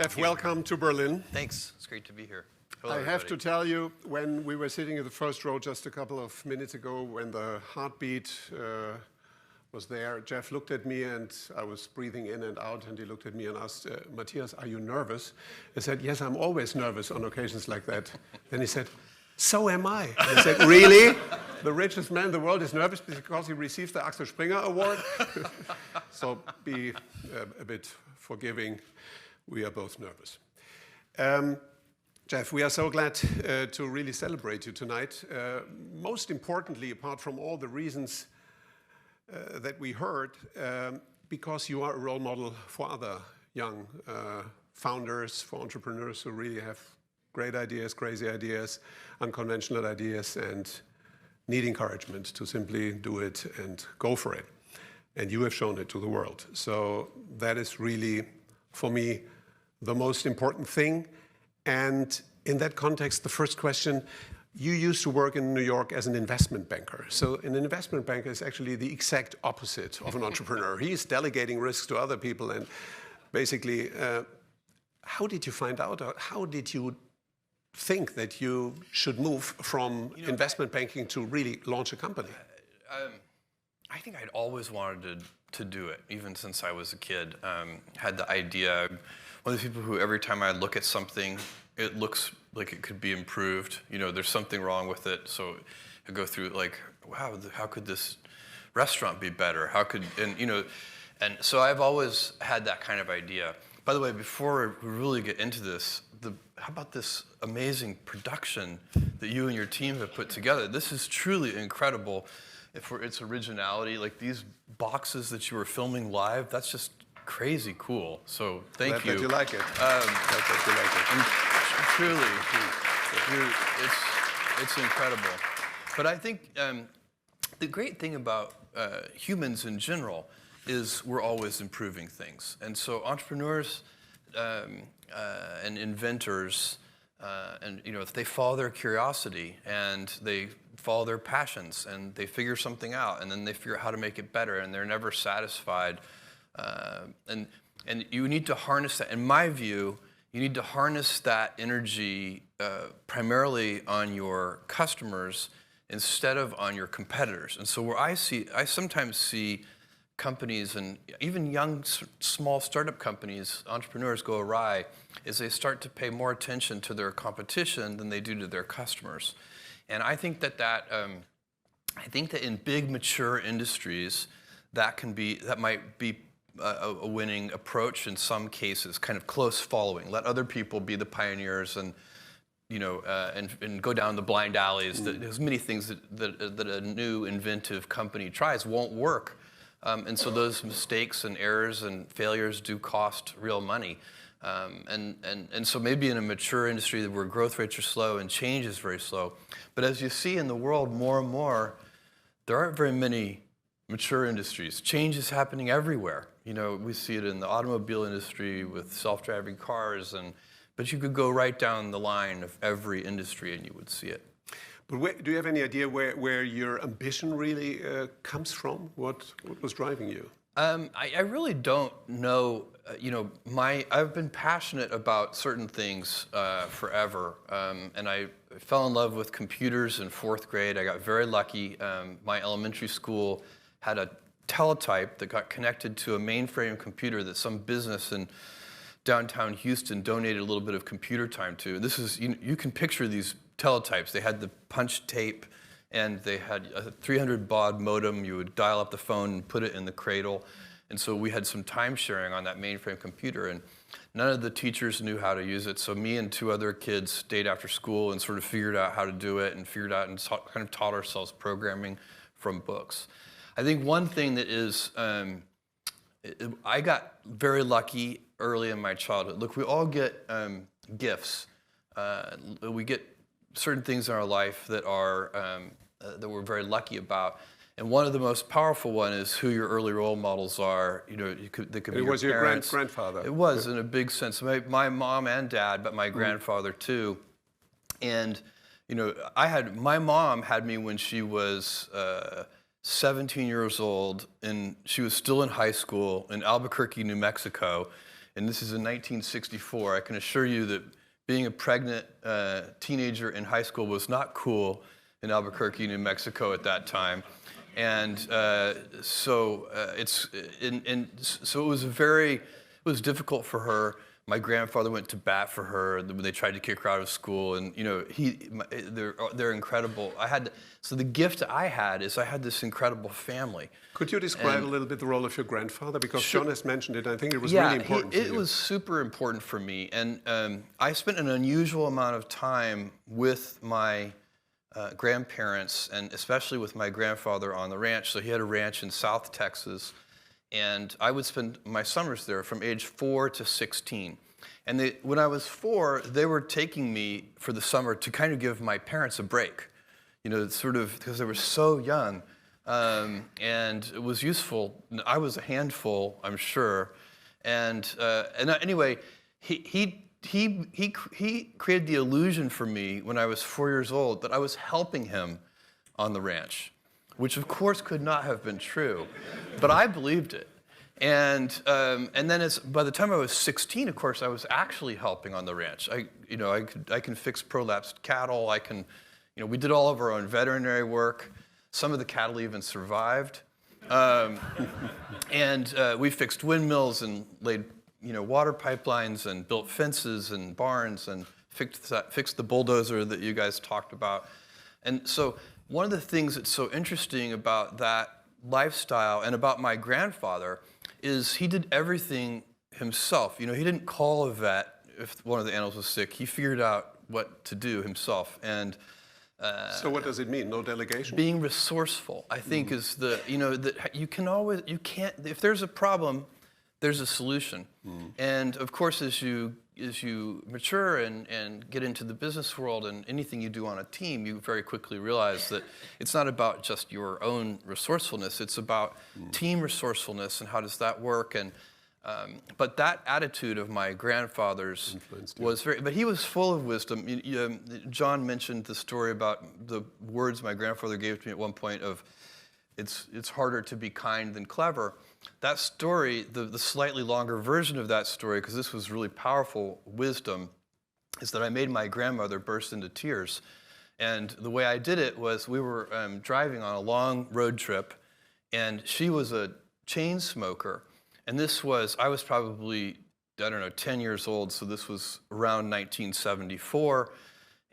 Jeff, welcome to Berlin. Thanks. It's great to be here. Hello, I have everybody. to tell you, when we were sitting in the first row just a couple of minutes ago, when the heartbeat was there, Jeff looked at me and I was breathing in and out, and he looked at me and asked, Matthias, are you nervous? I said, yes, I'm always nervous on occasions like that. Then he said, so am I. And I said, really? The richest man in the world is nervous because he received the Axel Springer Award? So be a bit forgiving. We are both nervous. Jeff, we are so glad to really celebrate you tonight. Most importantly, apart from all the reasons that we heard, because you are a role model for other young founders, for entrepreneurs who really have great ideas, crazy ideas, unconventional ideas, and need encouragement to simply do it and go for it. And you have shown it to the world. So that is really, for me, the most important thing. And in that context, the first question, you used to work in New York as an investment banker. So an investment banker is actually the exact opposite of an entrepreneur. He's delegating risks to other people. And basically, how did you find out? How did you think that you should move from investment banking to really launch a company? I think I'd always wanted to do it, even since I was a kid. Had the idea. One of the people who every time I look at something, it looks like it could be improved. There's something wrong with it. So I go through like, wow, how could this restaurant be better? And so I've always had that kind of idea. By the way, before we really get into this, how about this amazing production that you and your team have put together? This is truly incredible for its originality. Like these boxes that you were filming live, that's just crazy cool. So thank you. Glad that you like it. Glad that you like it. And truly, it's incredible. But I think the great thing about humans in general is we're always improving things. And so entrepreneurs and inventors, if they follow their curiosity and they follow their passions and they figure something out and then they figure out how to make it better and they're never satisfied. And you need to harness that. In my view, you need to harness that energy primarily on your customers instead of on your competitors. And so I sometimes see companies and even young, small startup companies, entrepreneurs go awry is they start to pay more attention to their competition than they do to their customers. And I think that in big mature industries, that might be a winning approach in some cases, kind of close following. Let other people be the pioneers and go down the blind alleys. There's many things that a new inventive company tries won't work. And so those mistakes and errors and failures do cost real money. And so maybe in a mature industry where growth rates are slow and change is very slow. But as you see in the world more and more, there aren't very many mature industries. Change is happening everywhere. We see it in the automobile industry with self-driving cars, but you could go right down the line of every industry and you would see it. But do you have any idea where your ambition really comes from? What was driving you? I really don't know. I've been passionate about certain things forever, and I fell in love with computers in 4th grade. I got very lucky. My elementary school had a teletype that got connected to a mainframe computer that some business in downtown Houston donated a little bit of computer time to. And this is, you can picture these teletypes. They had the punch tape, and they had a 300 baud modem. You would dial up the phone and put it in the cradle. And so we had some time sharing on that mainframe computer, and none of the teachers knew how to use it. So me and 2 other kids stayed after school and sort of figured out how to do it and kind of taught ourselves programming from books. I think one thing that is, I got very lucky early in my childhood. Look, we all get gifts. We get certain things in our life that we're very lucky about. And one of the most powerful one is who your early role models are. They could be your parents. It was your grandfather. It was, in a big sense. My mom and dad, but my grandfather too. And my mom had me when she was 17 years old, and she was still in high school in Albuquerque, New Mexico. and this is in 1964. I can assure you that being a pregnant teenager in high school was not cool in Albuquerque, New Mexico at that time. And so it was difficult for her. My grandfather went to bat for her when they tried to kick her out of school, and they're incredible. So the gift I had is I had this incredible family. Could you describe a little bit the role of your grandfather? Because Sure. John has mentioned it. I think it was really important for you. It was super important for me, and I spent an unusual amount of time with my grandparents, and especially with my grandfather on the ranch. So he had a ranch in South Texas, and I would spend my summers there from age 4 to 16. And when I was 4, they were taking me for the summer to kind of give my parents a break, sort of because they were so young, and it was useful. I was a handful, I'm sure, and anyway, he created the illusion for me when I was 4 years old that I was helping him on the ranch, which of course could not have been true, but I believed it. And then by the time I was 16, of course, I was actually helping on the ranch. I can fix prolapsed cattle. We did all of our own veterinary work. Some of the cattle even survived. And we fixed windmills and laid water pipelines and built fences and barns and fixed the bulldozer that you guys talked about. And so one of the things that's so interesting about that lifestyle and about my grandfather is he did everything himself. He didn't call a vet if one of the animals was sick. He figured out what to do himself. And so what does it mean? No delegation? Being resourceful, I think, is that you can't, if there's a problem, there's a solution. And of course, as you mature and get into the business world and anything you do on a team, you very quickly realize that it's not about just your own resourcefulness, it's about team resourcefulness and how does that work. And but that attitude of my grandfather's was but he was full of wisdom. John mentioned the story about the words my grandfather gave to me at one point of, it's harder to be kind than clever. That story, the slightly longer version of that story, because this was really powerful wisdom, is that I made my grandmother burst into tears. And the way I did it was we were driving on a long road trip, and she was a chain smoker. And I was probably, 10 years old, so this was around 1974.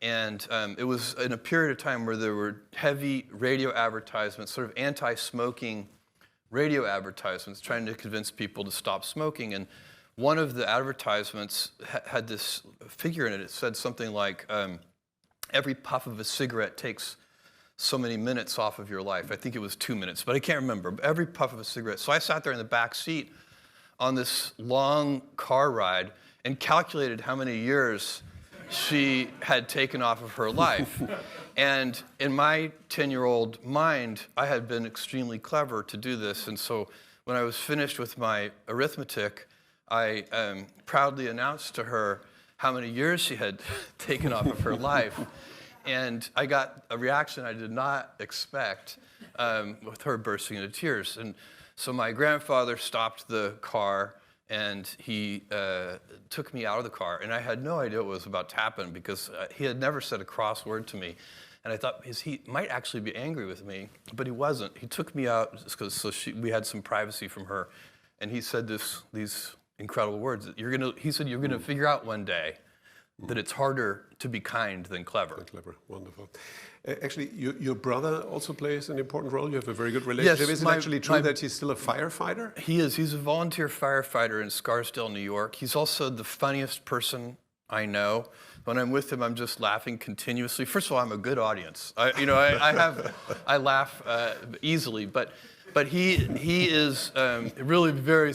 And it was in a period of time where there were heavy radio advertisements, sort of anti-smoking radio advertisements, trying to convince people to stop smoking. And one of the advertisements had this figure in it. It said something like, every puff of a cigarette takes so many minutes off of your life. I think it was 2 minutes, but I can't remember. Every puff of a cigarette. So I sat there in the back seat on this long car ride and calculated how many years she had taken off of her life. And in my 10-year-old mind, I had been extremely clever to do this. And so when I was finished with my arithmetic, I proudly announced to her how many years she had taken off of her life. And I got a reaction I did not expect, with her bursting into tears. And so my grandfather stopped the car, and he took me out of the car. And I had no idea what was about to happen, because he had never said a cross word to me. And I thought he might actually be angry with me, but he wasn't. He took me out we had some privacy from her, and he said these incredible words. He said, you're gonna figure out one day that it's harder to be kind than clever. Wonderful. Actually, your brother also plays an important role. You have a very good relationship. Yes, is it actually true that he's still a firefighter? He is. He's a volunteer firefighter in Scarsdale, New York. He's also the funniest person I know. When I'm with him, I'm just laughing continuously. First of all, I'm a good audience. I laugh easily, but he is really very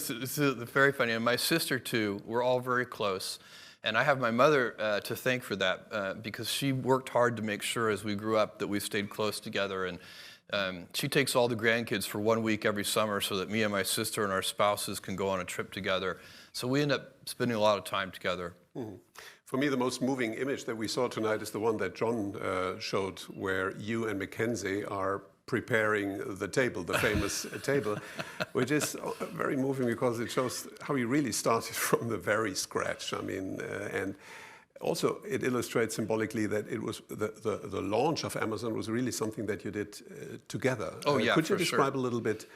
funny. And my sister too. We're all very close. And I have my mother to thank for that, because she worked hard to make sure as we grew up that we stayed close together. And she takes all the grandkids for 1 week every summer so that me and my sister and our spouses can go on a trip together. So we end up spending a lot of time together. Mm-hmm. For me, the most moving image that we saw tonight is the one that John showed, where you and Mackenzie are preparing the table, the famous table, which is very moving because it shows how you really started from the very scratch. I mean, and also it illustrates symbolically that it was the launch of Amazon was really something that you did together. Oh yeah, could you for describe sure. a little bit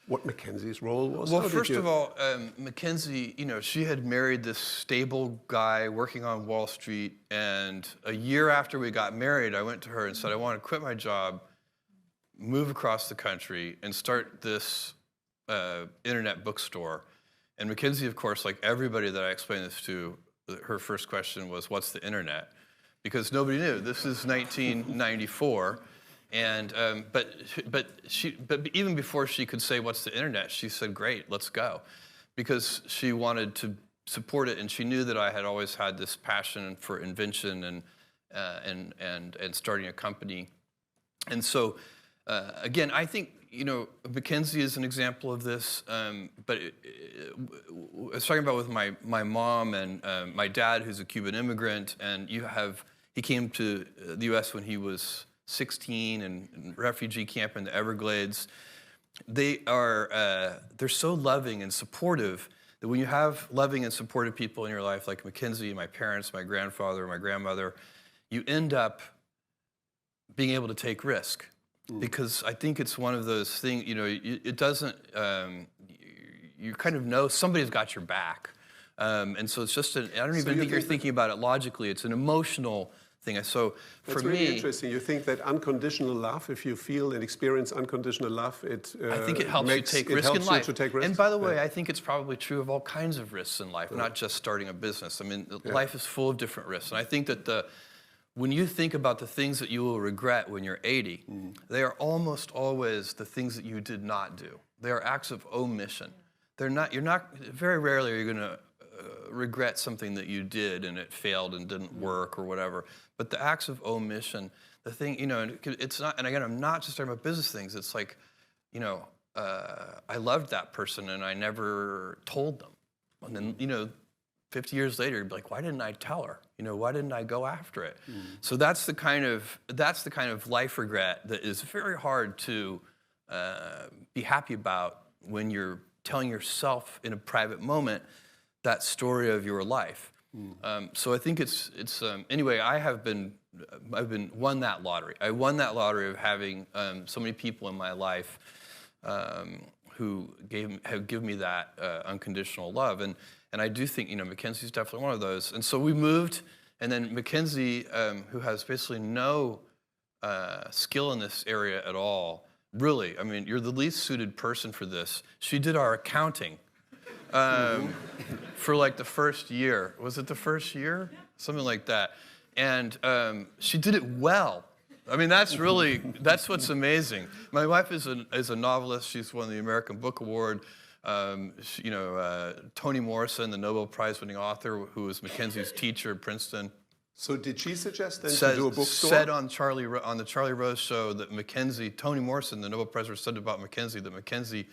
what Mackenzie's role was? Well, first of all, Mackenzie, you know, she had married this stable guy working on Wall Street, and a year after we got married, I went to her and said, I want to quit my job, move across the country, and start this internet bookstore. And Mackenzie, of course, like everybody that I explained this to, her first question was, what's the internet? Because nobody knew. This is 1994. And but even before she could say what's the internet, she said, "Great, let's go," because she wanted to support it, and she knew that I had always had this passion for invention and starting a company. And so, again, I think Mackenzie is an example of this. But I was talking about with my mom and my dad, who's a Cuban immigrant, and he came to the U.S. when he was 16 and refugee camp in the Everglades. They're so loving and supportive that when you have loving and supportive people in your life, like Mackenzie, my parents, my grandfather, my grandmother, you end up being able to take risk. Because I think it's one of those things, it doesn't, you kind of know somebody's got your back. And so it's just, I don't even think you're thinking about it logically. It's an emotional thing. So for That's me, really interesting. You think that unconditional love, if you feel and experience unconditional love, I think it helps you take risk in life. And by the way, I think it's probably true of all kinds of risks in life, not just starting a business. I mean, life is full of different risks. And I think that when you think about the things that you will regret when you're 80, they are almost always the things that you did not do. They are acts of omission. Very rarely are you going to regret something that you did and it failed and didn't work or whatever. But the acts of omission, the thing, it's not, and again, I'm not just talking about business things. It's like, I loved that person and I never told them. And then, 50 years later, you'd be like, why didn't I tell her? Why didn't I go after it? So that's the kind of life regret that is very hard to be happy about when you're telling yourself in a private moment that story of your life. So I think anyway, I've won that lottery. I won that lottery of having so many people in my life who have given me that unconditional love. And I do think, Mackenzie's definitely one of those. And so we moved, and then Mackenzie, who has basically no skill in this area at all, really, I mean, you're the least suited person for this. She did our accounting for like the first year. Was it the first year? Something like that. And she did it well. I mean, that's what's amazing. My wife is a novelist. She's won the American Book Award. Toni Morrison, the Nobel Prize-winning author, who was Mackenzie's teacher at Princeton. So did she suggest then to do a bookstore? Said on the Charlie Rose show that Toni Morrison, the Nobel Prize, said about Mackenzie that Mackenzie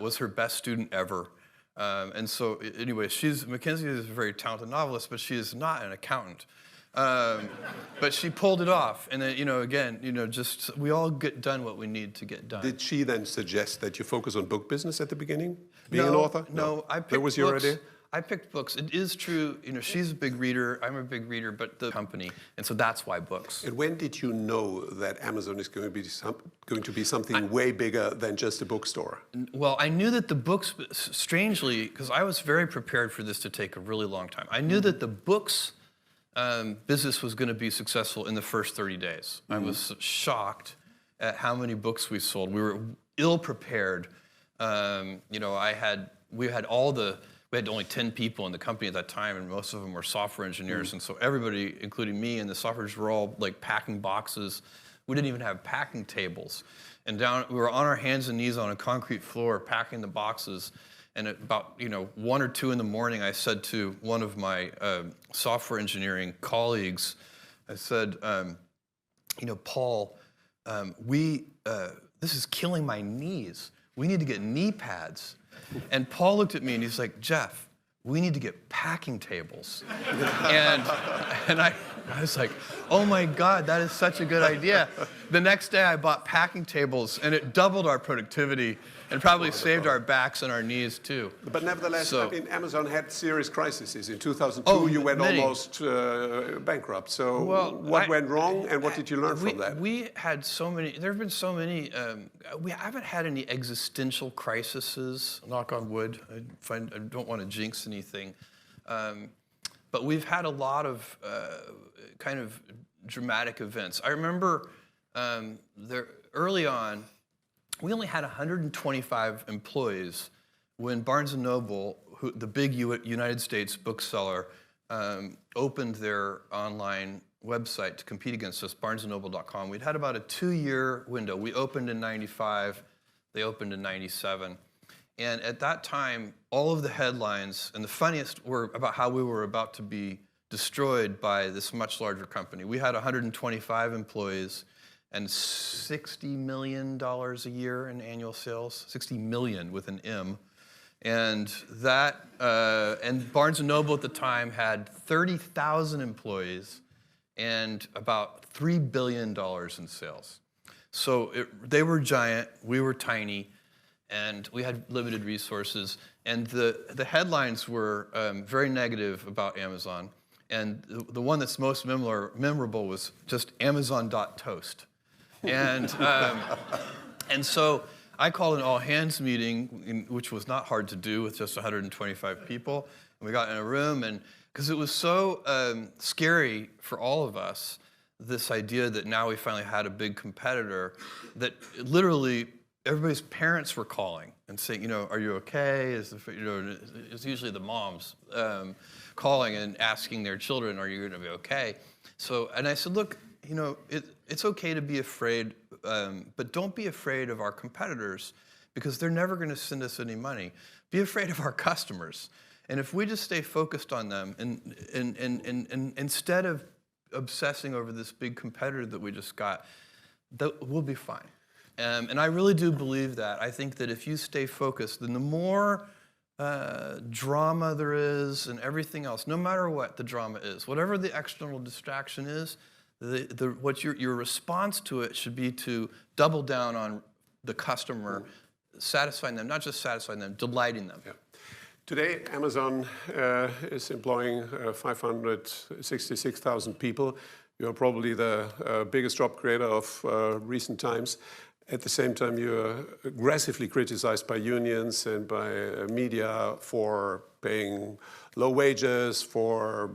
was her best student ever. And so anyway, Mackenzie is a very talented novelist, but she is not an accountant. But she pulled it off, and then just we all get done what we need to get done. Did she then suggest that you focus on book business at the beginning, being an author? No, I picked that was your books. idea. I picked books. It is true, she's a big reader. I'm a big reader, but the company, and so that's why books. And when did you know that Amazon is going to be something way bigger than just a bookstore? Well, I knew that the books, strangely, because I was very prepared for this to take a really long time. I knew that the books business was going to be successful in the first 30 days. I was shocked at how many books we sold. We were ill prepared. We had only 10 people in the company at that time, and most of them were software engineers. And so everybody, including me and the software engineers, were all like packing boxes. We didn't even have packing tables. And we were on our hands and knees on a concrete floor packing the boxes. And at about 1 or 2 in the morning, I said to one of my software engineering colleagues, I said, Paul, this is killing my knees. We need to get knee pads. And Paul looked at me and he's like, Jeff, we need to get packing tables. and I was like, oh my God, that is such a good idea. The next day I bought packing tables, and it doubled our productivity and probably saved our backs and our knees too. But nevertheless, So- I mean, Amazon had serious crises. In 2002, you went many. almost bankrupt. So Well, what went wrong, and what did you learn from that? We had so many, there have been so many, we haven't had any existential crises, knock on wood. I don't want to jinx anything. But we've had a lot of kind of dramatic events. I remember early on, we only had 125 employees when Barnes & Noble, the big United States bookseller, opened their online website to compete against us, barnesandnoble.com. We'd had about a 2-year window. We opened in 95, they opened in 97. And at that time, all of the headlines, and the funniest were about how we were about to be destroyed by this much larger company. We had 125 employees and $60 million a year in annual sales, 60 million with an M. And that, and Barnes & Noble at the time had 30,000 employees and about $3 billion in sales. So they were giant, we were tiny, and we had limited resources. And the headlines were very negative about Amazon. And the one that's most memorable was just Amazon.toast. And so I called an all-hands meeting, which was not hard to do with just 125 people. And we got in a room, and because it was so scary for all of us, this idea that now we finally had a big competitor, that literally everybody's parents were calling and saying, are you okay? It's usually the moms calling and asking their children, are you going to be okay? So, and I said, look, it's okay to be afraid, but don't be afraid of our competitors, because they're never going to send us any money. Be afraid of our customers. And if we just stay focused on them, and instead of obsessing over this big competitor that we just got, we'll be fine. And I really do believe that. I think that if you stay focused, then the more drama there is and everything else, no matter what the drama is, whatever the external distraction is, what your response to it should be to double down on the customer, satisfying them, not just satisfying them, delighting them. Yeah. Today, Amazon is employing 566,000 people. You're probably the biggest job creator of recent times. At the same time, you're aggressively criticized by unions and by media for paying low wages, for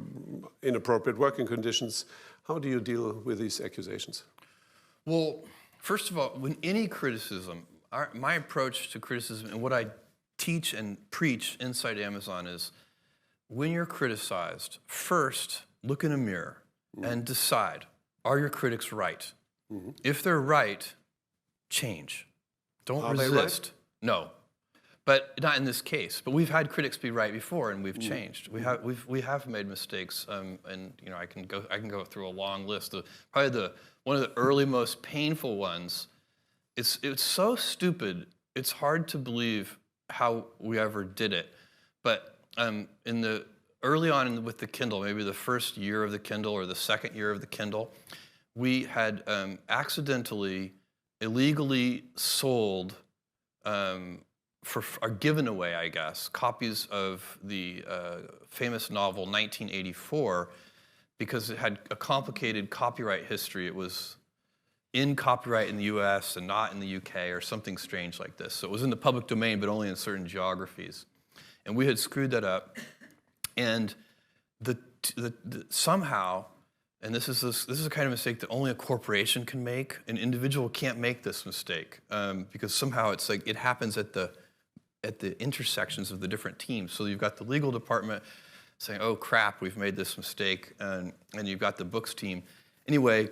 inappropriate working conditions. How do you deal with these accusations? Well, first of all, when any criticism, my approach to criticism and what I teach and preach inside Amazon is, when you're criticized, first look in a mirror and decide, are your critics right? If they're right, change. Don't resist. They right? No, but not in this case. But we've had critics be right before, and we've changed. We have made mistakes, and I can go through a long list. Probably one of the early most painful ones. It's so stupid. It's hard to believe how we ever did it. But early on with the Kindle, maybe the first year of the Kindle or the second year of the Kindle, we had accidentally, illegally sold or given away, I guess, copies of the famous novel 1984, because it had a complicated copyright history. It was in copyright in the US and not in the UK or something strange like this. So it was in the public domain, but only in certain geographies. And we had screwed that up. And somehow, and this is a kind of mistake that only a corporation can make. An individual can't make this mistake, because somehow it's like it happens at the intersections of the different teams. So you've got the legal department saying, "Oh crap, we've made this mistake," and you've got the books team. Anyway,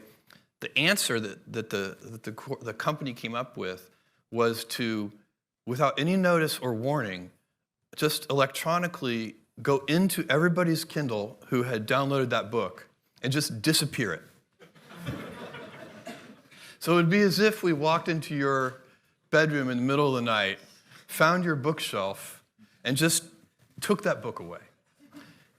the answer that the company came up with was to, without any notice or warning, just electronically go into everybody's Kindle who had downloaded that book and just disappear it. So it would be as if we walked into your bedroom in the middle of the night, found your bookshelf, and just took that book away.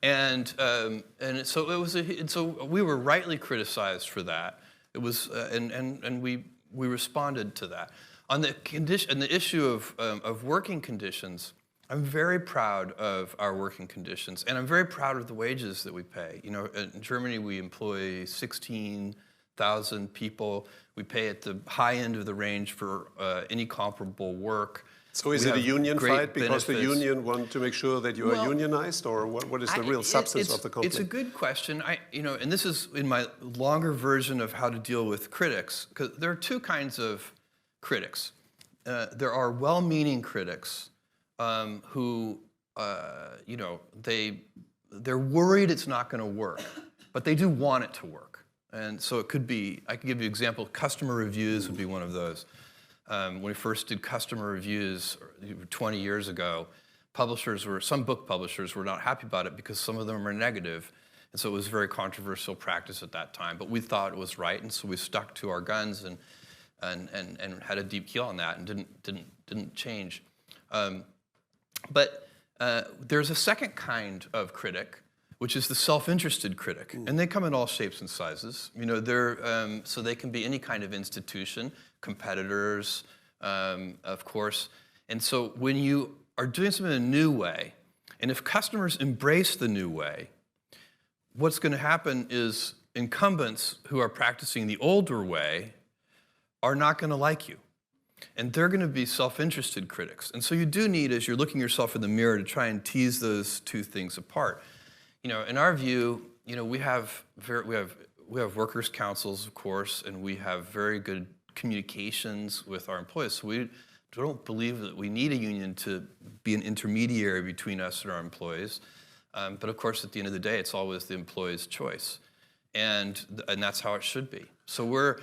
So it was and so we were rightly criticized for that. It was and we responded to that. On the issue of working conditions, I'm very proud of our working conditions, and I'm very proud of the wages that we pay. You know, in Germany we employ 16,000 people. We pay at the high end of the range for any comparable work. So is it a union fight because benefits. the union want to make sure that you are unionized, or what is the real substance of the conflict? It's a good question. And this is in my longer version of how to deal with critics, because there are two kinds of critics. There are well-meaning critics who, they're worried it's not going to work, but they do want it to work. And so it could be, I can give you an example, customer reviews would be one of those. When we first did customer reviews 20 years ago, some book publishers were not happy about it because some of them were negative. And so it was a very controversial practice at that time. But we thought it was right, and so we stuck to our guns and had a deep keel on that and didn't change. But there's a second kind of critic, which is the self-interested critic, and they come in all shapes and sizes. You know, so they can be any kind of institution, competitors, of course. And so when you are doing something in a new way, and if customers embrace the new way, what's going to happen is incumbents who are practicing the older way are not going to like you. And they're going to be self-interested critics. And so you do need, as you're looking yourself in the mirror, to try and tease those two things apart. You know, in our view, you know, we have workers' councils, of course, and we have very good communications with our employees. So we don't believe that we need a union to be an intermediary between us and our employees. But of course, at the end of the day, it's always the employee's choice, and that's how it should be. So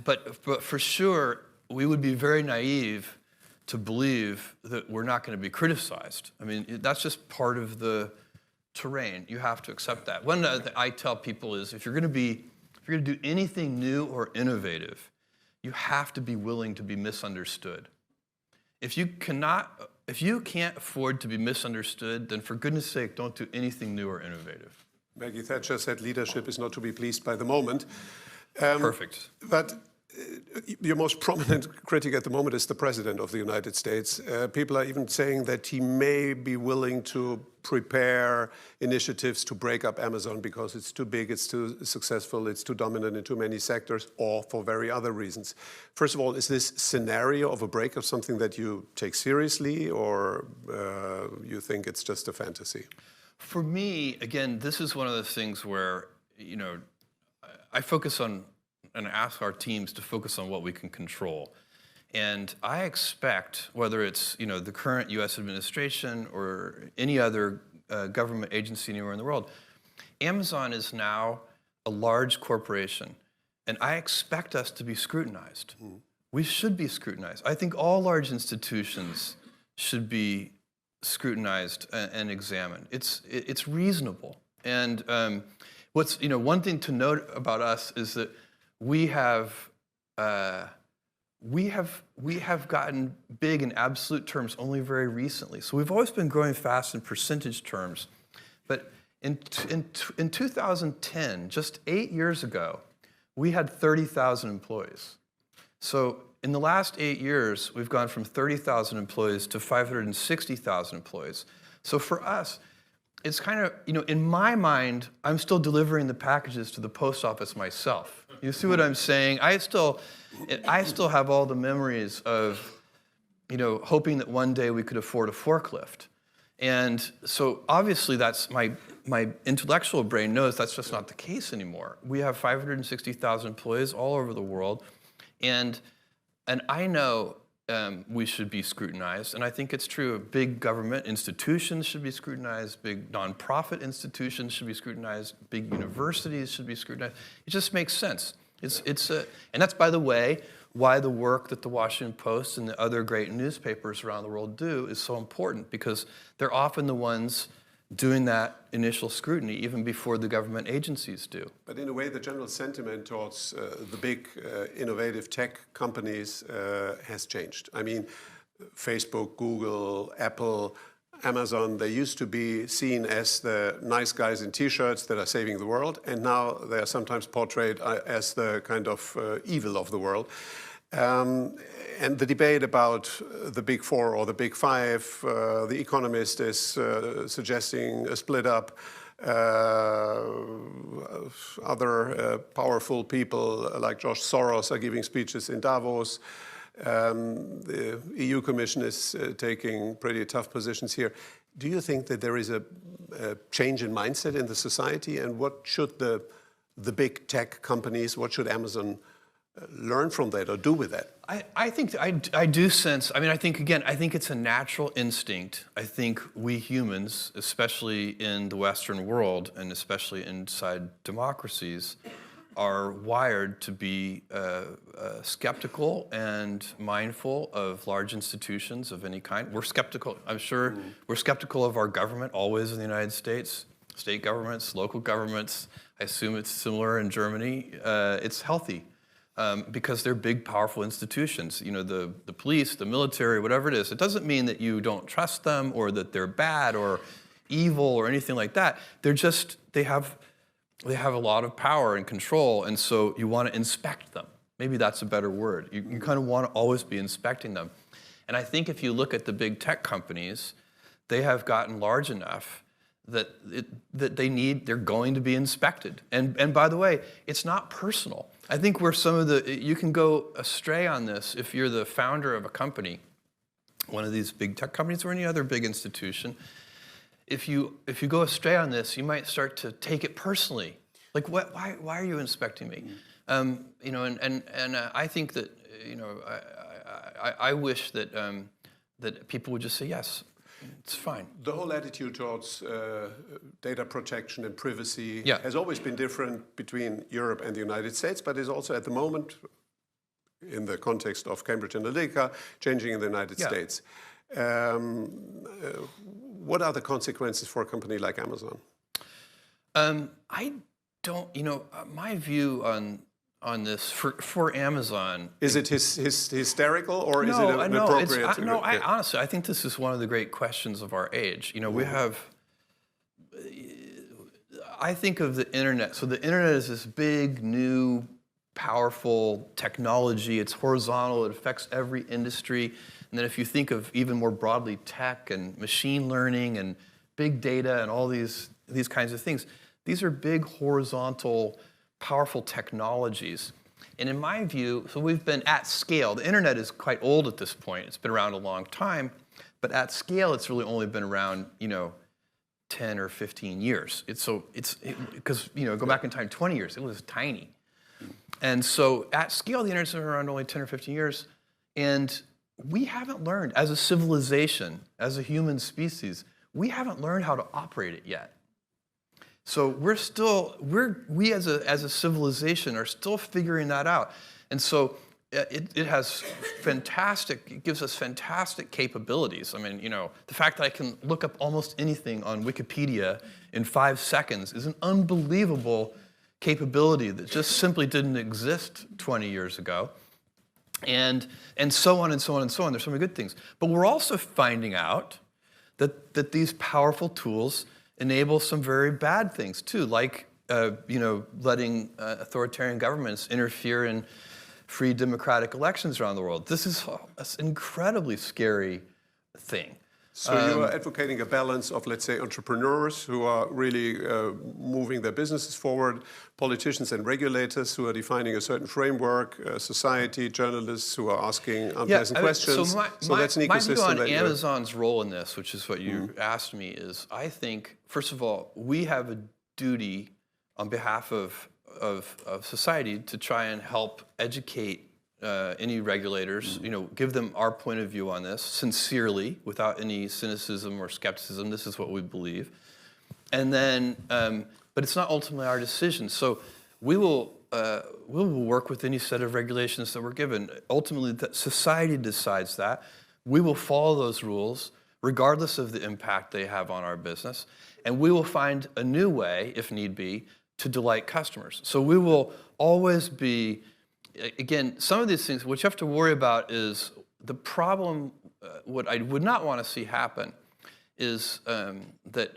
but for sure, we would be very naive to believe that we're not going to be criticized. I mean, that's just part of the terrain. You have to accept that. One thing I tell people is, if you're going to do anything new or innovative, you have to be willing to be misunderstood. If you can't afford to be misunderstood, then for goodness sake, don't do anything new or innovative. Maggie Thatcher said leadership is not to be pleased by the moment. Perfect. But your most prominent critic at the moment is the President of the United States. People are even saying that he may be willing to prepare initiatives to break up Amazon because it's too big, it's too successful, it's too dominant in too many sectors, or for very other reasons. First of all, is this scenario of a breakup something that you take seriously, or you think it's just a fantasy? For me, again, this is one of those things where, you know, I focus on and ask our teams to focus on what we can control. And I expect, whether it's, you know, the current U.S. administration or any other government agency anywhere in the world, Amazon is now a large corporation, and I expect us to be scrutinized. We should be scrutinized. I think all large institutions should be scrutinized and examined. It's reasonable. And one thing to note about us is that we have gotten big in absolute terms only very recently. So we've always been growing fast in percentage terms. But in 2010, just 8 years ago, we had 30,000 employees. So in the last 8 years, we've gone from 30,000 employees to 560,000 employees. So for us, it's kind of, you know, in my mind, I'm still delivering the packages to the post office myself. You see what I'm saying? I still have all the memories of, you know, hoping that one day we could afford a forklift. And so obviously that's my intellectual brain knows that's just not the case anymore. We have 560,000 employees all over the world. And I know we should be scrutinized, and I think it's true. Big government institutions should be scrutinized, big nonprofit institutions should be scrutinized, big universities should be scrutinized. It just makes sense. And that's, by the way, why the work that the Washington Post and the other great newspapers around the world do is so important, because they're often the ones doing that initial scrutiny even before the government agencies do. But in a way, the general sentiment towards the big innovative tech companies has changed. I mean, Facebook, Google, Apple, Amazon, they used to be seen as the nice guys in T-shirts that are saving the world, and now they are sometimes portrayed as the kind of evil of the world. And the debate about the Big Four or the Big Five, The Economist is suggesting a split up. Other powerful people like George Soros are giving speeches in Davos. The EU Commission is taking pretty tough positions here. Do you think that there is a change in mindset in the society? And what should the big tech companies, what should Amazon learn from that or do with that? I think I do sense, I mean, I think it's a natural instinct. I think we humans, especially in the Western world and especially inside democracies, are wired to be skeptical and mindful of large institutions of any kind. We're skeptical, I'm sure, we're skeptical of our government always in the United States, state governments, local governments. I assume it's similar in Germany. It's healthy. Because they're big, powerful institutions. You know, the police, the military, whatever it is. It doesn't mean that you don't trust them or that they're bad or evil or anything like that. They're just, they have a lot of power and control, and so you want to inspect them. Maybe that's a better word. You kind of want to always be inspecting them. And I think if you look at the big tech companies, they have gotten large enough that they're going to be inspected. And by the way, it's not personal. I think where you can go astray on this if you're the founder of a company, one of these big tech companies or any other big institution. If you go astray on this, you might start to take it personally. Like, why are you inspecting me? You know, and I think that, you know, I wish that that people would just say yes. It's fine. The whole attitude towards data protection and privacy has always been different between Europe and the United States, but is also at the moment, in the context of Cambridge Analytica, changing in the United States. What are the consequences for a company like Amazon? I don't, you know, my view on this for Amazon. Is it hysterical or is it an appropriate? Honestly, I think this is one of the great questions of our age. You know, we have, I think of the internet. So the internet is this big, new, powerful technology. It's horizontal. It affects every industry. And then if you think of even more broadly tech and machine learning and big data and all these kinds of things, these are big, horizontal, powerful technologies. And in my view, so we've been at scale. The internet is quite old at this point. It's been around a long time. But at scale, it's really only been around, you know, 10 or 15 years. Because, you know, go back in time 20 years, it was tiny. And so at scale, the internet's been around only 10 or 15 years. And we haven't learned, as a civilization, as a human species, we haven't learned how to operate it yet. So we as a civilization are still figuring that out. And so it gives us fantastic capabilities. I mean, you know, the fact that I can look up almost anything on Wikipedia in 5 seconds is an unbelievable capability that just simply didn't exist 20 years ago. And so on and so on and so on. There's so many good things. But we're also finding out that these powerful tools enable some very bad things too, like you know, letting authoritarian governments interfere in free democratic elections around the world. This is an incredibly scary thing. So you are advocating a balance of, let's say, entrepreneurs who are really moving their businesses forward, politicians and regulators who are defining a certain framework, society, journalists who are asking unpleasant questions. So that's an ecosystem. My view on Amazon's role in this, which is what you asked me, is I think, first of all, we have a duty on behalf of society to try and help educate any regulators, you know, give them our point of view on this sincerely, without any cynicism or skepticism. This is what we believe, and then, but it's not ultimately our decision. So we will work with any set of regulations that we're given. Ultimately, society decides that. We will follow those rules, regardless of the impact they have on our business, and we will find a new way, if need be, to delight customers. So we will always be. Again, some of these things, what you have to worry about is the problem, what I would not want to see happen is that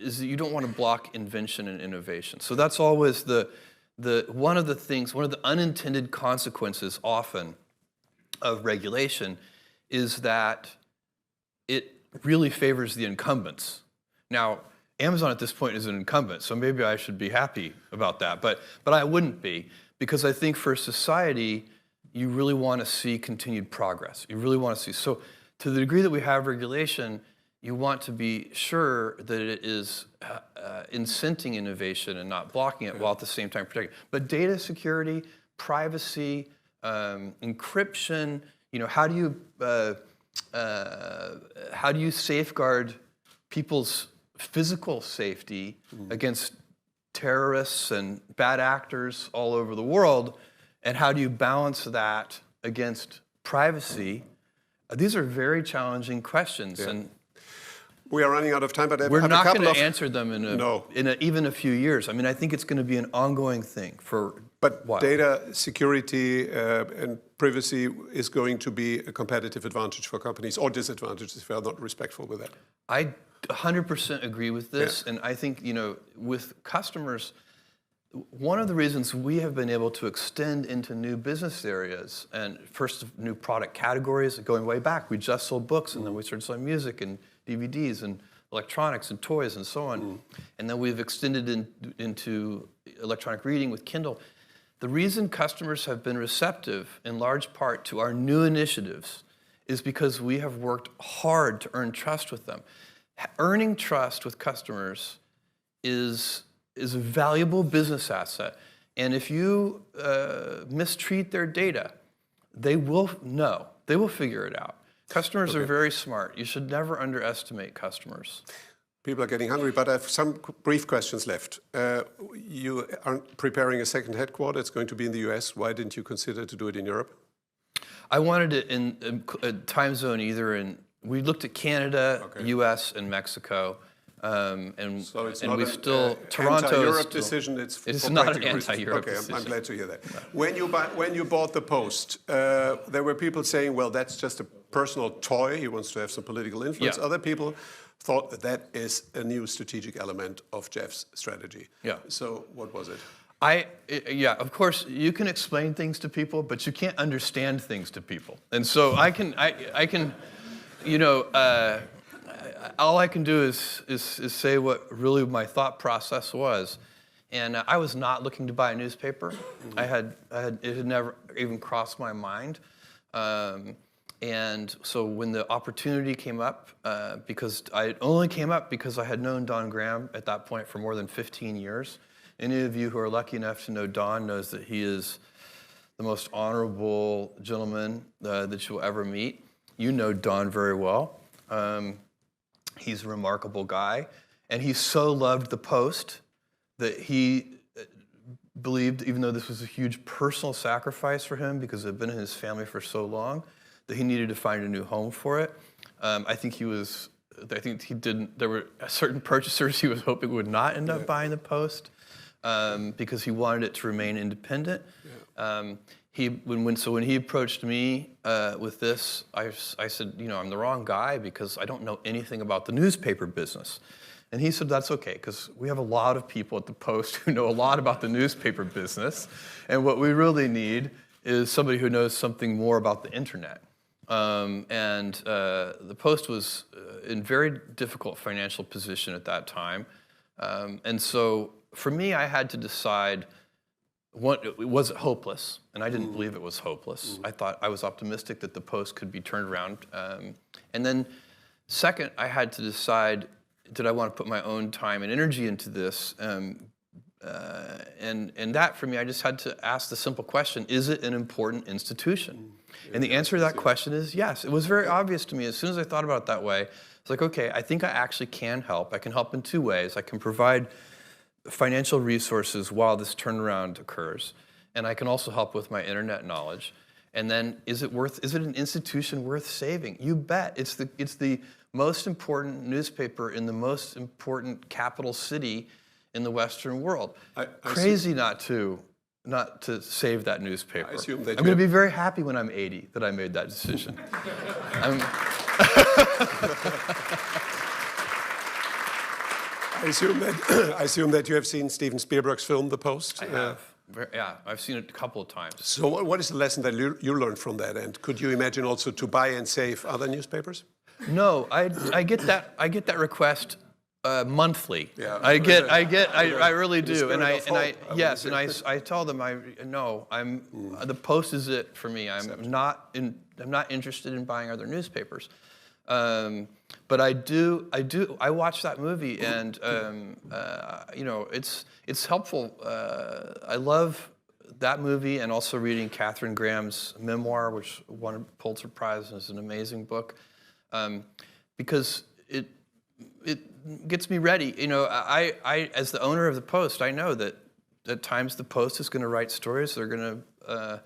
you don't want to block invention and innovation. So that's always one of the unintended consequences often of regulation is that it really favors the incumbents. Now, Amazon at this point is an incumbent, so maybe I should be happy about that, but I wouldn't be, because I think for society, you really want to see continued progress. You really want to see. So to the degree that we have regulation, you want to be sure that it is incenting innovation and not blocking it, while at the same time protecting. But data security, privacy, encryption, how do you safeguard people's physical safety against terrorists and bad actors all over the world, and how do you balance that against privacy? These are very challenging questions, and we are running out of time. But we're not going to answer them in even a few years. I mean, I think it's going to be an ongoing thing for. But data security and privacy is going to be a competitive advantage for companies, or disadvantage if they are not respectful with that. I 100% agree with this, and I think with customers. One of the reasons we have been able to extend into new business areas and first new product categories, going way back, we just sold books, and then we started selling music and DVDs and electronics and toys and so on. And then we've extended into electronic reading with Kindle. The reason customers have been receptive in large part to our new initiatives is because we have worked hard to earn trust with them. Earning trust with customers is a valuable business asset. And if you mistreat their data, they will know. They will figure it out. Customers are very smart. You should never underestimate customers. People are getting hungry, but I have some brief questions left. You are preparing a second headquarters. It's going to be in the US. Why didn't you consider to do it in Europe? I wanted it in a time zone we looked at Canada, US, and Mexico. So it's not Toronto anti-Europe decision. It's not an anti-Europe decision. I'm glad to hear that. No. When you bought the Post, there were people saying, "Well, that's just a personal toy. He wants to have some political influence." Yeah. Other people thought that is a new strategic element of Jeff's strategy. Yeah. So what was it? Of course, you can explain things to people, but you can't understand things to people. And so I can. All I can do is say what really my thought process was, and I was not looking to buy a newspaper. It had never even crossed my mind, and so when the opportunity came up, because I only came up because I had known Don Graham at that point for more than 15 years. Any of you who are lucky enough to know Don knows that he is the most honorable gentleman that you'll ever meet. You know Don very well. He's a remarkable guy, and he so loved the Post that he believed, even though this was a huge personal sacrifice for him because it had been in his family for so long, that he needed to find a new home for it. I think he didn't. There were certain purchasers he was hoping would not end up buying the Post because he wanted it to remain independent. Yeah. When he approached me with this, I said, I'm the wrong guy because I don't know anything about the newspaper business. And he said, that's okay, because we have a lot of people at the Post who know a lot about the newspaper business, and what we really need is somebody who knows something more about the internet. The Post was in very difficult financial position at that time. And so for me, I had to decide, was it hopeless? And I didn't believe it was hopeless. I was optimistic that the Post could be turned around. And then second, I had to decide, did I want to put my own time and energy into this? And that, for me, I just had to ask the simple question, is it an important institution? And the answer to that question is yes. It was very obvious to me. As soon as I thought about it that way, it's like, okay, I think I actually can help. I can help in two ways. I can provide financial resources while this turnaround occurs, and I can also help with my internet knowledge. And then, is it an institution worth saving? You bet. It's the most important newspaper in the most important capital city in the Western world. Crazy not to save that newspaper. I'm going to be very happy when I'm 80 that I made that decision. I assume that you have seen Steven Spielberg's film, The Post. I have. Yeah, I've seen it a couple of times. So what is the lesson that you learned from that? And could you imagine also to buy and save other newspapers? No, I get that request monthly. Yeah. I really do, and yes, I tell them the Post is it for me. I'm not interested in buying other newspapers. But I watch that movie, and it's helpful. I love that movie, and also reading Katharine Graham's memoir, which won a Pulitzer Prize and is an amazing book, because it gets me ready. I as the owner of the Post, I know that at times the Post is going to write stories that are going to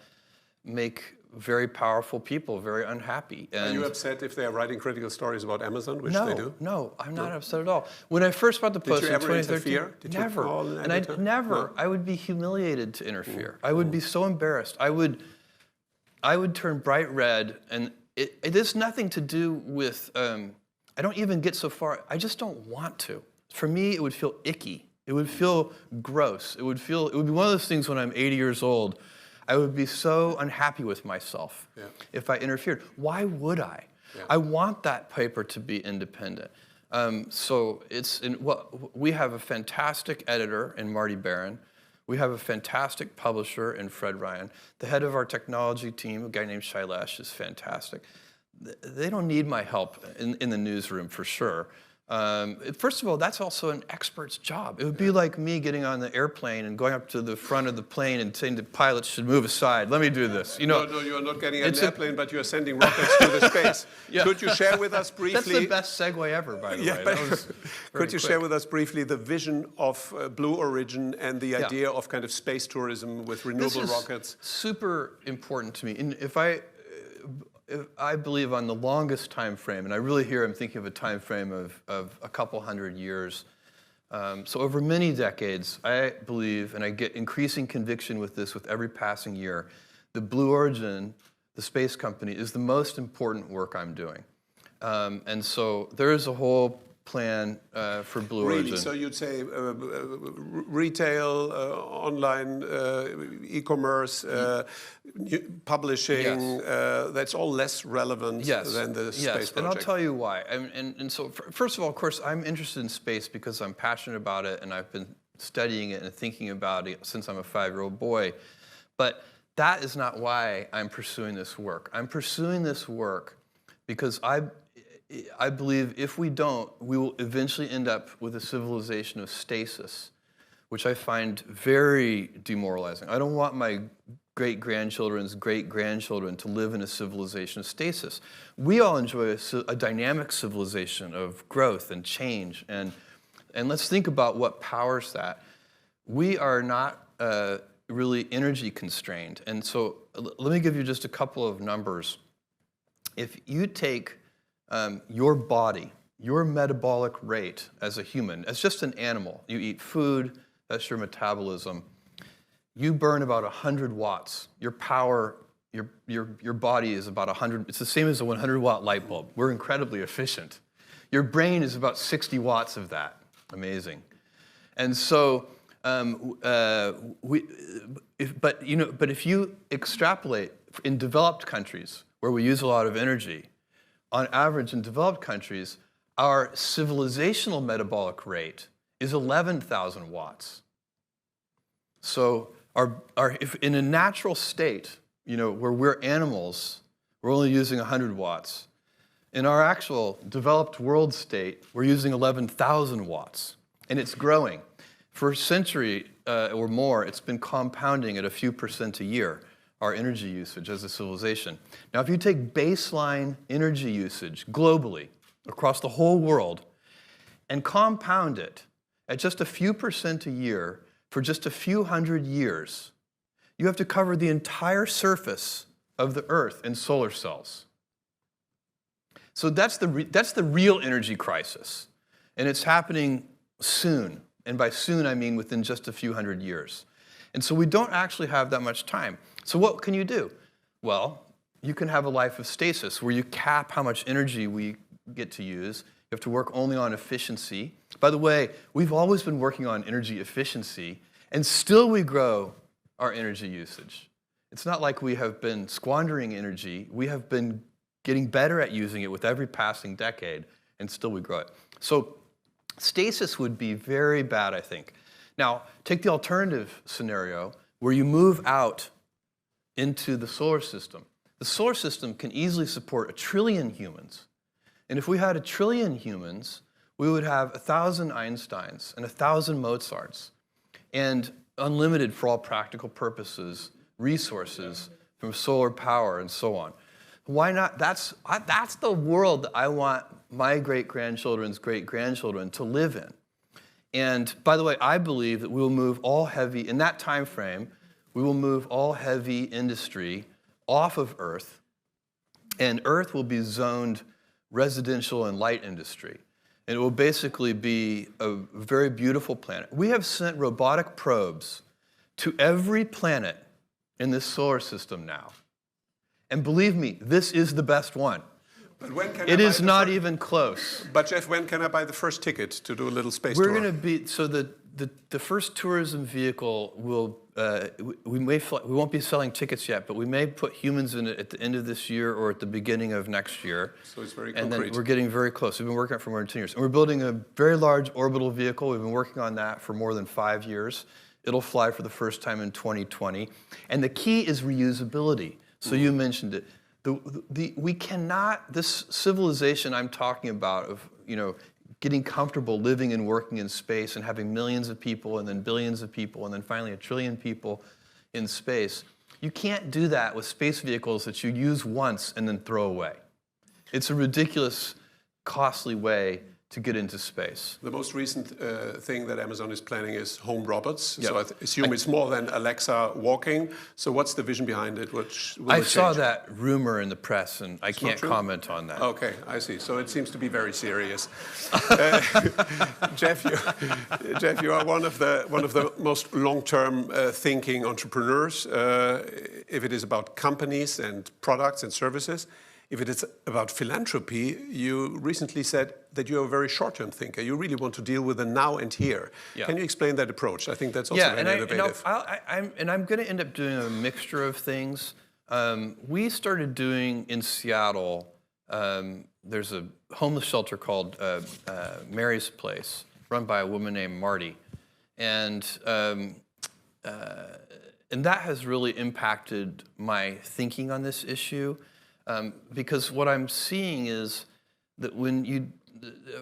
make very powerful people very unhappy. And are you upset if they are writing critical stories about Amazon, which they do? No, I'm not upset at all. When I first bought the Post in 2013, never. I would be humiliated to interfere. I would be so embarrassed. I would turn bright red, and it has nothing to do with. I don't even get so far. I just don't want to. For me, it would feel icky. It would feel gross. It would be one of those things when I'm 80 years old. I would be so unhappy with myself if I interfered. Why would I? Yeah. I want that paper to be independent. We have a fantastic editor in Marty Barron. We have a fantastic publisher in Fred Ryan. The head of our technology team, a guy named Shailesh, is fantastic. They don't need my help in the newsroom for sure. First of all, that's also an expert's job. It would be like me getting on the airplane and going up to the front of the plane and saying the pilots should move aside. Let me do this. No, you are not getting on an airplane, but you are sending rockets to the space. Yeah. Could you share with us briefly? That's the best segue ever, by the way. Could you share with us briefly the vision of Blue Origin and the idea of kind of space tourism with renewable rockets? Super important to me. And I believe on the longest time frame, and I really I'm thinking of a time frame of a couple hundred years. So over many decades, I believe, and I get increasing conviction with this with every passing year, the Blue Origin, the space company, is the most important work I'm doing. And so there is a whole plan for Blue Origin. So you'd say retail, online e-commerce, publishing, that's all less relevant than the space project. And I'll tell you why. And so first of all, of course, I'm interested in space because I'm passionate about it, and I've been studying it and thinking about it since I'm a 5-year-old boy. But that is not why I'm pursuing this work. I'm pursuing this work because I believe if we don't, we will eventually end up with a civilization of stasis, which I find very demoralizing. I don't want my great-grandchildren's great-grandchildren to live in a civilization of stasis. We all enjoy a dynamic civilization of growth and change, and let's think about what powers that. We are not really energy constrained, and so let me give you just a couple of numbers. If you take your body, your metabolic rate as a human, as just an animal, you eat food, that's your metabolism, you burn about 100 watts. Your power, your body is about 100, it's the same as a 100-watt light bulb. We're incredibly efficient. Your brain is about 60 watts of that. Amazing. And so, but if you extrapolate in developed countries where we use a lot of energy, on average in developed countries, our civilizational metabolic rate is 11,000 watts. So if in a natural state, where we're animals, we're only using 100 watts. In our actual developed world state, we're using 11,000 watts, and it's growing. For a century or more, it's been compounding at a few % a year, our energy usage as a civilization. Now, if you take baseline energy usage globally, across the whole world, and compound it at just a few % a year for just a few hundred years, you have to cover the entire surface of the Earth in solar cells. So that's the real energy crisis, and it's happening soon. And by soon, I mean within just a few hundred years. And so we don't actually have that much time. So what can you do? Well, you can have a life of stasis where you cap how much energy we get to use. You have to work only on efficiency. By the way, we've always been working on energy efficiency, and still we grow our energy usage. It's not like we have been squandering energy. We have been getting better at using it with every passing decade, and still we grow it. So stasis would be very bad, I think. Now, take the alternative scenario where you move out into the solar system. The solar system can easily support 1 trillion humans. And if we had 1 trillion humans, we would have 1,000 Einsteins and 1,000 Mozarts and unlimited, for all practical purposes, resources from solar power and so on. Why not? That's the world that I want my great-grandchildren's great-grandchildren to live in. And by the way, I believe that we will move all heavy, in that time frame, we will move all heavy industry off of Earth, and Earth will be zoned residential and light industry. And it will basically be a very beautiful planet. We have sent robotic probes to every planet in this solar system now. And believe me, this is the best one. But when can it is not even close. But Jeff, when can I buy the first ticket to do a little space tour? We're going to be, so the first tourism vehicle will, we won't be selling tickets yet, but we may put humans in it at the end of this year or at the beginning of next year. So it's very concrete. And then we're getting very close. We've been working on it for more than 10 years. And we're building a very large orbital vehicle. We've been working on that for more than 5 years. It'll fly for the first time in 2020. And the key is reusability. So you mentioned it. We cannot, this civilization I'm talking about of, getting comfortable living and working in space and having millions of people and then billions of people and then finally 1 trillion people in space, you can't do that with space vehicles that you use once and then throw away. It's a ridiculous, costly way to get into space. The most recent thing that Amazon is planning is home robots. Yep. So I assume it's more than Alexa walking. So what's the vision behind it? I saw that rumor in the press, and I can't comment on that. Okay, I see. So it seems to be very serious. Jeff, you are one of the most long-term thinking entrepreneurs. If it is about companies and products and services. If it is about philanthropy, you recently said that you're a very short-term thinker. You really want to deal with the now and here. Yeah. Can you explain that approach? I think that's also very innovative. I'm going to end up doing a mixture of things. We started doing in Seattle, there's a homeless shelter called Mary's Place, run by a woman named Marty. And that has really impacted my thinking on this issue. Because what I'm seeing is that when you,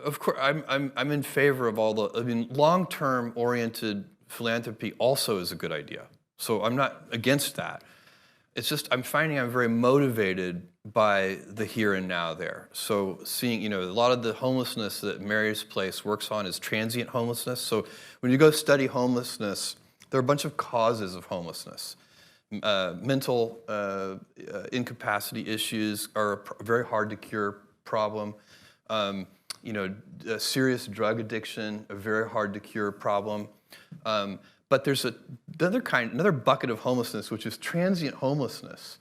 of course, I'm in favor of all the, long-term oriented philanthropy also is a good idea. So I'm not against that. It's just I'm finding I'm very motivated by the here and now there. So seeing, a lot of the homelessness that Mary's Place works on is transient homelessness. So when you go study homelessness, there are a bunch of causes of homelessness. Mental incapacity issues are a very hard to cure problem. Serious drug addiction, a very hard to cure problem. But there's another bucket of homelessness, which is transient homelessness,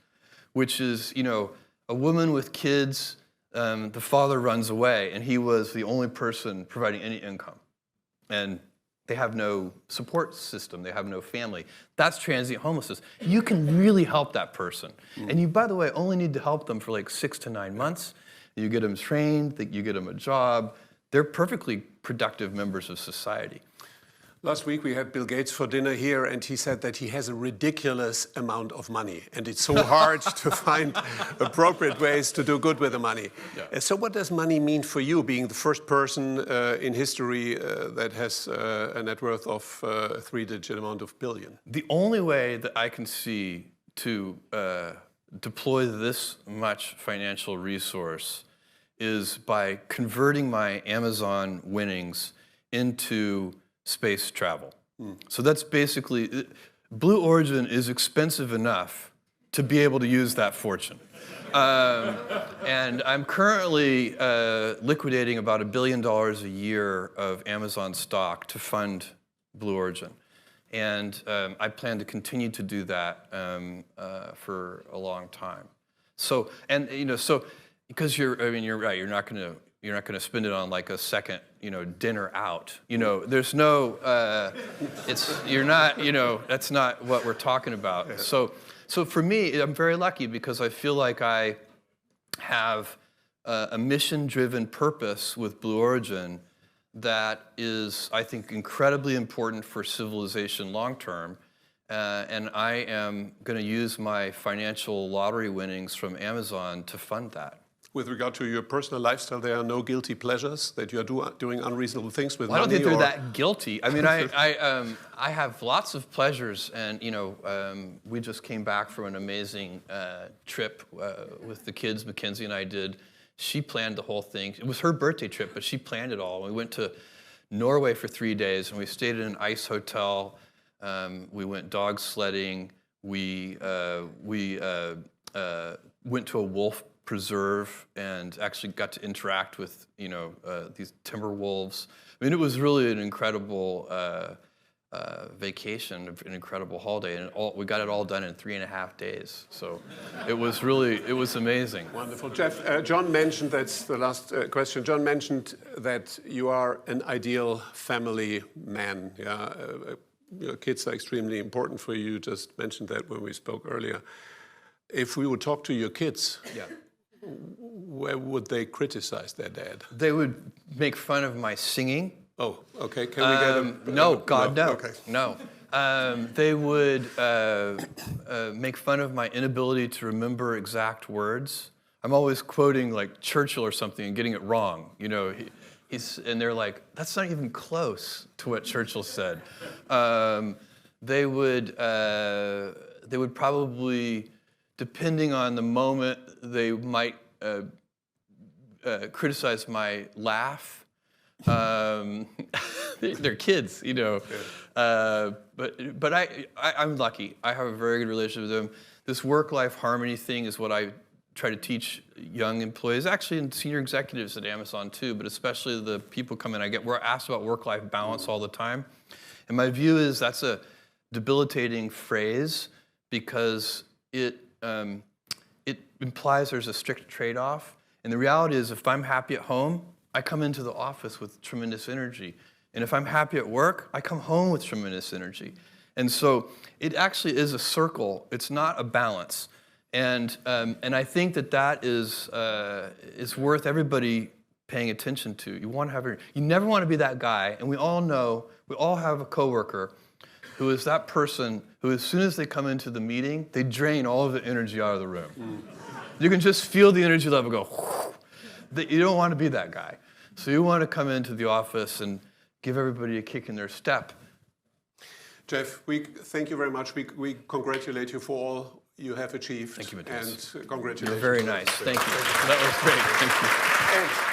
which is, a woman with kids, the father runs away, and he was the only person providing any income. And they have no support system. They have no family. That's transient homelessness. You can really help that person. And you, by the way, only need to help them for like 6 to 9 months. You get them trained, you get them a job. They're perfectly productive members of society. Last week we had Bill Gates for dinner here, and he said that he has a ridiculous amount of money, and it's so hard to find appropriate ways to do good with the money. Yeah. So what does money mean for you, being the first person in history that has a net worth of a 3-digit amount of billion? The only way that I can see to deploy this much financial resource is by converting my Amazon winnings into space travel. So that's basically, Blue Origin is expensive enough to be able to use that fortune. And I'm currently liquidating about $1 billion a year of Amazon stock to fund Blue Origin. And I plan to continue to do that for a long time. So, because you're right, you're not going to You're not going to spend it on like a second, dinner out. There's no, you're not, that's not what we're talking about. Yeah. So for me, I'm very lucky because I feel like I have a mission-driven purpose with Blue Origin that is, I think, incredibly important for civilization long-term. And I am going to use my financial lottery winnings from Amazon to fund that. With regard to your personal lifestyle, there are no guilty pleasures that you are doing unreasonable things with money? I don't think they're that guilty. I mean, I have lots of pleasures, and we just came back from an amazing trip with the kids. Mackenzie and I did. She planned the whole thing. It was her birthday trip, but she planned it all. We went to Norway for 3 days, and we stayed in an ice hotel. We went dog sledding. We went to a wolf preserve and actually got to interact with these timber wolves. I mean, it was really an incredible vacation, an incredible holiday, and we got it all done in 3.5 days. So it was amazing. Wonderful, Jeff. John mentioned, that's the last question. John mentioned that you are an ideal family man. Yeah, your kids are extremely important for you. You just mentioned that when we spoke earlier. If we would talk to your kids, yeah, where would they criticize their dad? They would make fun of my singing. Oh, okay. Can we get a... No, God, no. Okay. No. They would make fun of my inability to remember exact words. I'm always quoting like Churchill or something and getting it wrong. And they're like, that's not even close to what Churchill said. They would probably, depending on the moment, they might criticize my laugh. They're kids, but I'm lucky. I have a very good relationship with them. This work-life harmony thing is what I try to teach young employees, actually, and senior executives at Amazon too, but especially the people come in. We're asked about work-life balance all the time, and my view is that's a debilitating phrase because it implies there's a strict trade-off. And the reality is, if I'm happy at home, I come into the office with tremendous energy. And if I'm happy at work, I come home with tremendous energy. And so it actually is a circle. It's not a balance. And I think that is worth everybody paying attention to. You never want to be that guy. And we all have a coworker who is that person who, as soon as they come into the meeting, they drain all of the energy out of the room. Mm. You can just feel the energy level go, whoosh. You don't want to be that guy. So you want to come into the office and give everybody a kick in their step. Jeff, we thank you very much. We congratulate you for all you have achieved. Thank you, Matthias. And congratulations. You're very nice. Thank you. That was great. Thank you.